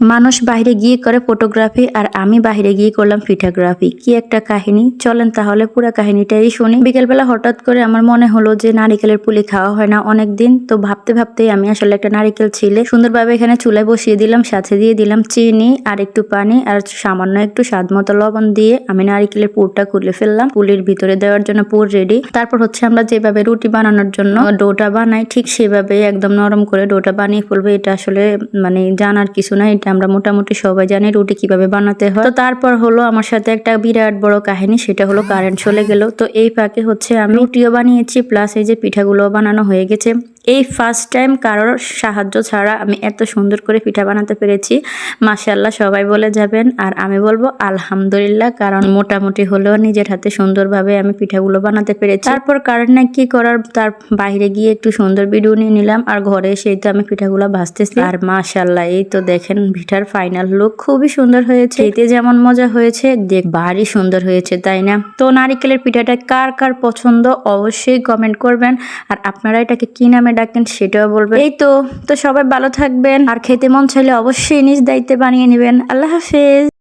মানুষ বাইরে গিয়ে করে ফটোগ্রাফি আর আমি বাইরে গিয়ে করলাম পিঠাগ্রাফি। কি একটা কাহিনী, চলেন তাহলে পুরো কাহিনীটাই শুনি। বিকেলবেলা হঠাৎ করে আমার মনে হলো যে নারিকেলের পুলি খাওয়া হয় না অনেকদিন, তো ভাবতে ভাবতেই আমি আসলে একটা নারিকেল ছিলে সুন্দরভাবে এখানে চুলায় বসিয়ে দিলাম, সাথে দিয়ে দিলাম চিনি আর একটু পানি আর সামান্য একটু স্বাদ মতো লবণ দিয়ে আমি নারিকেলের পুরটা খুলে ফেললাম। পুলির ভিতরে দেওয়ার জন্য পুর রেডি। তারপর হচ্ছে আমরা যেভাবে রুটি বানানোর জন্য ডোটা বানাই ঠিক সেভাবে একদম নরম করে ডোটা বানিয়ে ফেলবো। এটা আসলে মানে জানার কিছু না, এটা আমরা মোটামুটি সবাই জানি রুটি কিভাবে বানাতে হয়। তো তারপর হলো আমার সাথে একটা বিরাট বড় কাহিনী, সেটা হলো কারেন্ট চলে গেল। তো এই ফাঁকে হচ্ছে আমি রুটিও বানিয়েছি প্লাস এই যে পিঠাগুলো বানানো হয়ে গেছে। এই ফার্স্ট টাইম কারোর সাহায্য ছাড়া আমি এত সুন্দর করে পিঠা বানাতে পেরেছি। মাশাআল্লাহ সবাই বলে যাবেন, আর আমি বলবো আলহামদুলিল্লাহ, কারণ মোটামুটি হলেও নিজের হাতে সুন্দরভাবে আমি পিঠাগুলো বানাতে পেরেছি। তারপর কারেন্ট নাই কি করার, তার বাইরে গিয়ে একটু সুন্দর ভিডিও নিয়ে নিলাম আর ঘরে এসেই তো আমি পিঠাগুলো ভাজতেছি। আর মাশাআল্লাহ এই তো দেখেন পিঠার ফাইনাল লুক খুবই সুন্দর হয়েছে। এতে যেমন মজা হয়েছে দেখ ভারী সুন্দর হয়েছে, তাই না? তো নারিকেলের পিঠাটা কার কার পছন্দ অবশ্যই কমেন্ট করবেন, আর আপনারা এটাকে কি নামে ডাকেন সেটাও বলবেন। এই তো সবাই ভালো থাকবেন, আর খেতে মন চাইলে অবশ্যই নিজ দায়িত্বে বানিয়ে নেবেন। আল্লাহ হাফেজ।